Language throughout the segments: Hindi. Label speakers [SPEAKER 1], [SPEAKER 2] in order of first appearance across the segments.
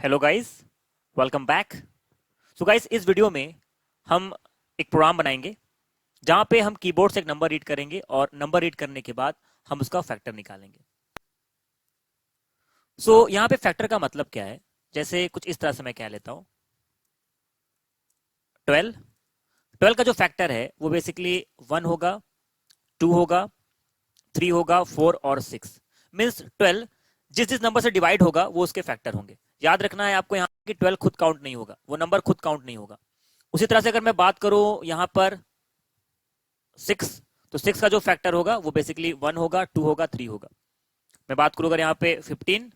[SPEAKER 1] Hello guys, welcome back. So guys, इस वीडियो में हम एक प्रोग्राम बनाएंगे जहां पे हम कीबोर्ड से एक नंबर रीड करेंगे और नंबर रीड करने के बाद हम उसका फैक्टर निकालेंगे। यहाँ पे फैक्टर का मतलब क्या है, जैसे कुछ इस तरह से मैं कह लेता हूं 12। 12 का जो फैक्टर है वो बेसिकली 1 होगा, 2 होगा, 3 होगा, 4 और 6। मीन्स 12 जिस जिस नंबर से डिवाइड होगा वो उसके फैक्टर होंगे। याद रखना है आपको यहाँ कि 12 खुद काउंट नहीं होगा, वो नंबर खुद काउंट नहीं होगा। उसी तरह से अगर मैं बात करूं यहाँ पर 6, तो 6 का जो फैक्टर होगा वो बेसिकली 1 होगा, 2 होगा, 3 होगा। मैं बात करूं अगर यहाँ पे 15,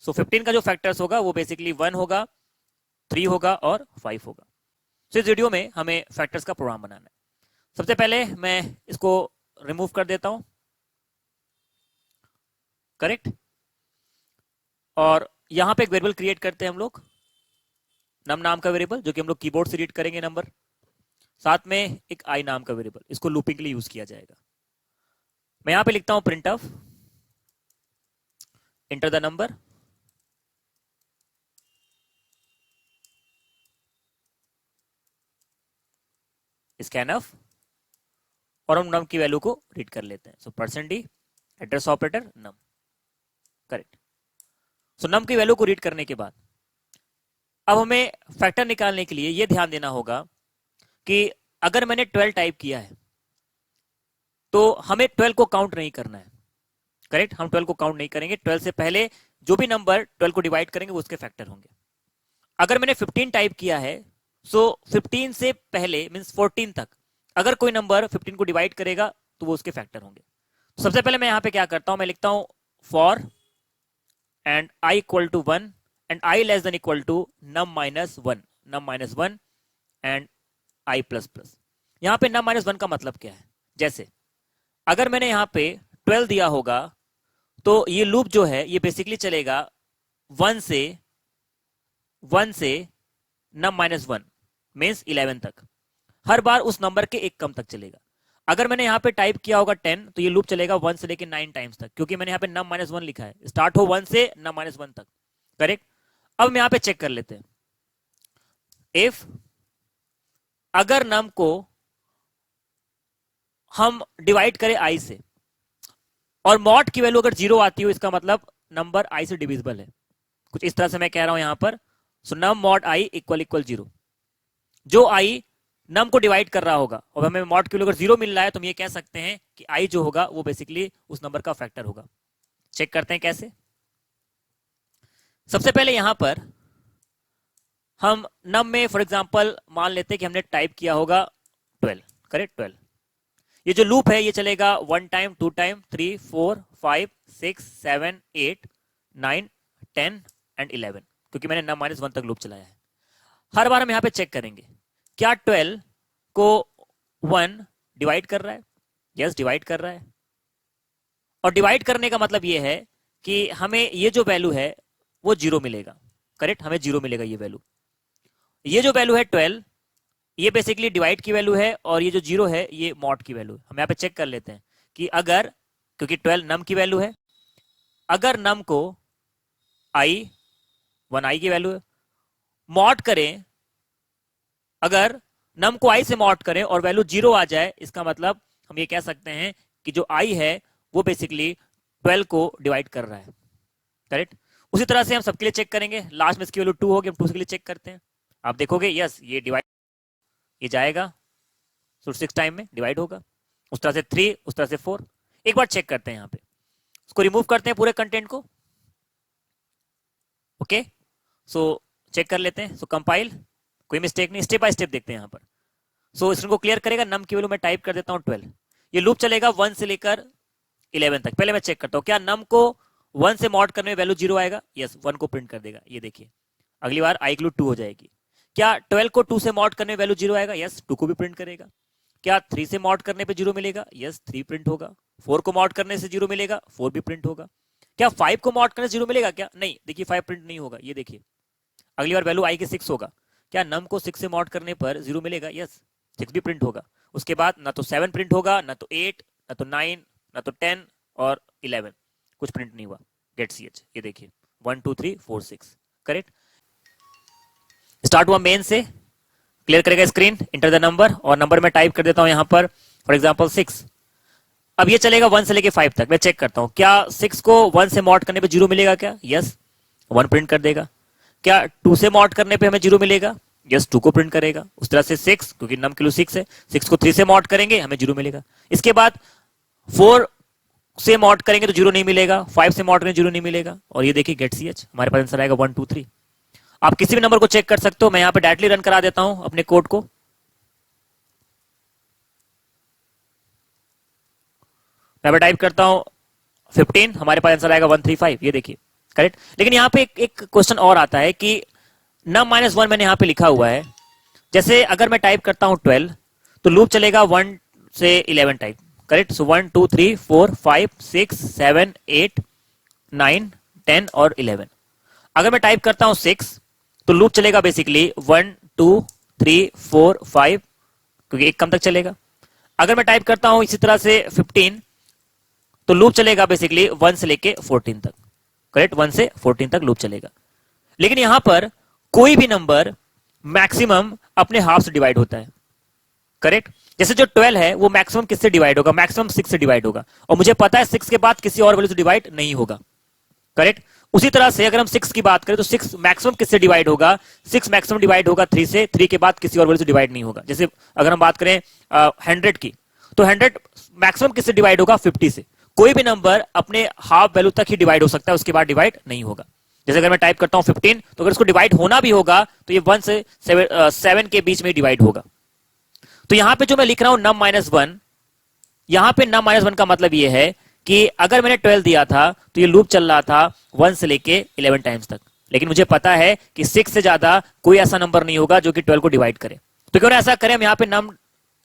[SPEAKER 1] 15 का जो फैक्टर्स होगा वो बेसिकली 1 होगा, 3 होगा और 5 होगा। इस वीडियो में हमें फैक्टर्स का प्रोग्राम बनाना है। सबसे पहले मैं इसको रिमूव कर देता हूं, करेक्ट। और यहाँ पे एक वेरिएबल क्रिएट करते हैं हम लोग, नम नाम का वेरिएबल, जो कि हम लोग कीबोर्ड से रीड करेंगे नंबर। साथ में एक आई नाम का वेरिएबल, इसको लूपिंग के लिए यूज किया जाएगा। मैं यहां पे लिखता हूं print of, enter the number, scan of, और हम नम की वैल्यू को रीड कर लेते हैं। %d एड्रेस ऑपरेटर नम, करेक्ट। नम की वैल्यू को रीड करने के बाद अब हमें फैक्टर निकालने के लिए यह ध्यान देना होगा कि अगर मैंने 12 टाइप किया है तो हमें 12 को काउंट नहीं करना है, करेक्ट। हम 12 को काउंट नहीं करेंगे। 12 से पहले जो भी नंबर 12 को डिवाइड करेंगे वो उसके फैक्टर होंगे। अगर मैंने 15 टाइप किया है, 15 से पहले मींस 14 तक अगर कोई नंबर 15 को डिवाइड करेगा तो वो उसके फैक्टर होंगे। सबसे पहले मैं यहां पे क्या करता हूं, मैं लिखता हूं for int i equal to 1 and i less than equal to num minus 1, num minus 1 and i plus plus. यहां पे नम माइनस 1 का मतलब क्या है, जैसे अगर मैंने यहां पे 12 दिया होगा तो ये लूप जो है ये बेसिकली चलेगा 1 से नम माइनस 1 मीन्स 11 तक। हर बार उस नंबर के एक कम तक चलेगा। अगर मैंने यहां पे टाइप किया होगा 10 तो ये लूप चलेगा 1 से लेकर 9 टाइम्स तक, क्योंकि मैंने यहां पे नम माइनस 1 लिखा है। स्टार्ट हो 1 से नम माइनस 1 तक, करेक्ट। अब हम यहां पे चेक कर लेते हैं, इफ अगर नम को हम डिवाइड करें आई से और मॉड की वैल्यू अगर 0 आती हो, इसका मतलब नंबर आई से डिविजिबल है। कुछ इस तरह से मैं कह रहा हूं यहां पर, सो नम मॉड आई इक्वल इक्वल 0। जो आई नम को डिवाइड कर रहा होगा और हमें मॉड की वैल्यू अगर 0 मिल रहा है तो हम ये कह सकते हैं कि आई जो होगा वो बेसिकली उस नंबर का फैक्टर होगा। चेक करते हैं कैसे। सबसे पहले यहां पर हम नम में फॉर एग्जांपल मान लेते हैं कि हमने टाइप किया होगा 12, करेक्ट। 12 ये जो लूप है ये चलेगा 1 टाइम, 2 टाइम, 3, 4, 5, 6, 7, 8, 9, 10 एंड 11, क्योंकि मैंने नम माइनस 1 तक लूप चलाया है। हर बार हम यहां पे चेक करेंगे क्या 12 को 1 डिवाइड कर रहा है। यस, डिवाइड कर रहा है। और डिवाइड करने का मतलब ये है कि हमें ये जो वैल्यू है वो 0 मिलेगा, करेक्ट। हमें 0 मिलेगा ये वैल्यू। ये जो वैल्यू है 12, ये बेसिकली डिवाइड की वैल्यू है और ये जो 0 है ये मॉड की वैल्यू है। हम यहाँ पे चेक कर लेते हैं कि अगर, क्योंकि 12 नम की वैल्यू है, अगर नम को आई 1 आई की वैल्यू है, मॉड करें, अगर नम को आई से मॉड करें और वैल्यू 0 आ जाए, इसका मतलब हम ये कह सकते हैं कि जो आई है वो बेसिकली 12 को डिवाइड कर रहा है, करेक्ट। उसी तरह से हम सबके लिए चेक करेंगे। लास्ट में इसकी वैल्यू 2 होगी, हम 2 के लिए चेक करते हैं। आप देखोगे यस ये डिवाइड, ये जाएगा 6 टाइम में डिवाइड होगा। उस तरह से 3, उस तरह से 4। एक बार चेक करते हैं यहाँ पे, उसको रिमूव करते हैं पूरे कंटेंट को। ओके, चेक कर लेते हैं। कंपाइल, कोई मिस्टेक नहीं, स्टेप बाय स्टेप देखते हैं यहाँ पर। स्क्रीन को क्लियर करेगा। नम की वैल्यू मैं टाइप कर देता हूँ 12। ये लूप चलेगा 1 से लेकर 11 तक। पहले मैं चेक करता हूँ क्या नम को 1 से मॉड करने में वैल्यू 0 आएगा। यस, 1 को प्रिंट कर देगा। ये देखिए, अगली बार आई इक्वल 2 हो जाएगी। क्या 12 को 2 से मॉड करने में वैल्यू 0 आएगा। यस, 2 को भी प्रिंट करेगा। क्या 3 से मॉड करने पे 0 मिलेगा। यस, 3 प्रिंट होगा। 4 को मॉड करने से 0 मिलेगा, 4 भी प्रिंट होगा। क्या 5 को मॉड करने से 0 मिलेगा क्या, नहीं, देखिए 5 प्रिंट नहीं होगा। ये देखिए, अगली बार वैल्यू आई के 6 होगा। क्या नम को 6 से मॉड करने पर 0 मिलेगा। यस, 6 भी प्रिंट होगा। उसके बाद ना तो 7 प्रिंट होगा, ना तो 8, ना तो 9, ना तो 10 और 11, कुछ प्रिंट नहीं हुआ। गेट सी एच, ये देखिए 1 2 3 4 6, करेक्ट। स्टार्ट हुआ मेन से, क्लियर करेगा स्क्रीन, इंटर द नंबर, और नंबर में टाइप कर देता हूं यहां पर फॉर एग्जांपल 6। अब ये चलेगा 1 से लेके 5 तक। मैं चेक करता हूं क्या 6 को 1 से मॉड करने पे 0 मिलेगा क्या? यस, 1 प्रिंट कर देगा। क्या 2 से मॉड करने पे हमें 0 मिलेगा? यस, 2 को प्रिंट करेगा। उस तरह से 6, क्योंकि नम किलो 6 है, 6 को 3 से मॉड करेंगे हमें 0 मिलेगा। इसके बाद 4 से मॉड करेंगे तो 0 नहीं मिलेगा, 5 से मॉड करेंगे 0 नहीं मिलेगा, और ये देखिए गेट ch, हमारे पास आंसर आएगा 1 2 3। आप किसी भी नंबर को चेक कर सकते हो। मैं यहां पे डायरेक्टली रन करा देता हूं अपने कोड को। मैं टाइप करता हूं 15, हमारे पास आंसर आएगा 135। ये देखिए करेक्ट। लेकिन यहां पे एक क्वेश्चन और आता है कि नम -1 मैंने यहां पे लिखा हुआ है। जैसे अगर मैं टाइप करता हूं 12 तो लूप चलेगा 1 से 11 टाइप, करेक्ट। सो 1 2 3 4 5 6 7 8 9 10 और 11। अगर मैं टाइप करता हूं 6 तो लूप चलेगा बेसिकली 1 2 3 4 5, क्योंकि एक कम तक चलेगा। अगर मैं टाइप करता हूं इसी तरह से 15 तो लूप चलेगा बेसिकली 1 से लेके 14 तक, करेक्ट। 1 से 14 तक लूप चलेगा। लेकिन यहां पर कोई भी नंबर मैक्सिमम अपने हाफ से डिवाइड होता है, करेक्ट। जैसे जो 12 है वो मैक्सिमम किससे डिवाइड होगा? मैक्सिमम 6 से डिवाइड होगा, और मुझे पता है 6 के बाद किसी और वैल्यू से डिवाइड नहीं होगा, करेक्ट। उसी तरह से अगर हम 6 की बात करें तो 6 मैक्सिमम किससे डिवाइड होगा? 6 मैक्सिमम डिवाइड होगा 3 से, 3 के बाद किसी और वैल्यू से डिवाइड नहीं होगा। जैसे अगर हम बात करें 100 की, तो 100 मैक्सिमम किससे डिवाइड होगा? 50 से। कोई भी नंबर अपने हाफ वैल्यू तक ही डिवाइड हो सकता है, उसके बाद डिवाइड नहीं होगा। जैसे अगर मैं टाइप करता हूं 15 तो अगर इसको डिवाइड होना भी होगा तो ये 1 से 7 के बीच में डिवाइड होगा। तो यहां पे जो मैं लिख रहा हूं num -1, यहां पे num -1 का मतलब ये है कि अगर मैंने 12 दिया था तो ये लूप चल रहा था 1 से लेके 11 टाइम्स तक। लेकिन मुझे पता है कि 6 से ज्यादा कोई ऐसा नंबर नहीं होगा जो कि 12 को डिवाइड करे। तो क्यों ना ऐसा करें, हम यहां पे num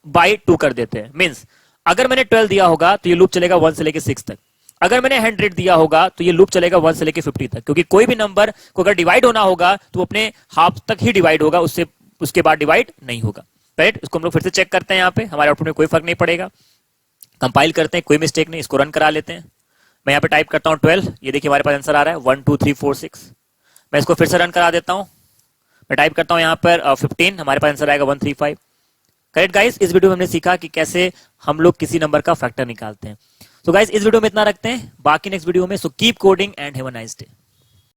[SPEAKER 1] by 2 कर देते हैं। मींस अगर मैंने 12 दिया होगा तो ये लूप चलेगा 1 से लेके 6 तक। अगर मैंने 100 दिया होगा तो ये लूप चलेगा 1 से लेके 50 तक, क्योंकि कोई भी नंबर को अगर डिवाइड होना होगा तो वो अपने हाफ तक ही डिवाइड होगा, उससे उसके बाद डिवाइड नहीं होगा, राइट। इसको हम लोग फिर से चेक करते हैं। यहाँ पे हमारे आउटपुट में कोई फर्क नहीं पड़ेगा। कंपाइल करते हैं, कोई मिस्टेक नहीं, इसको रन करा लेते हैं। मैं यहाँ पे टाइप करता हूँ 12, ये देखिए हमारे पास आंसर आ रहा है 1 2 3 4 6। मैं इसको फिर से रन करा देता हूँ। मैं टाइप करता हूँ यहाँ पर 15, हमारे पास आंसर आएगा 135। करेक्ट गाइस, इस वीडियो में हमने सीखा कि कैसे हम लोग किसी नंबर का फैक्टर निकालते हैं। तो गाइस इस वीडियो में इतना रखते हैं, बाकी नेक्स्ट वीडियो में। So keep coding and have a nice day.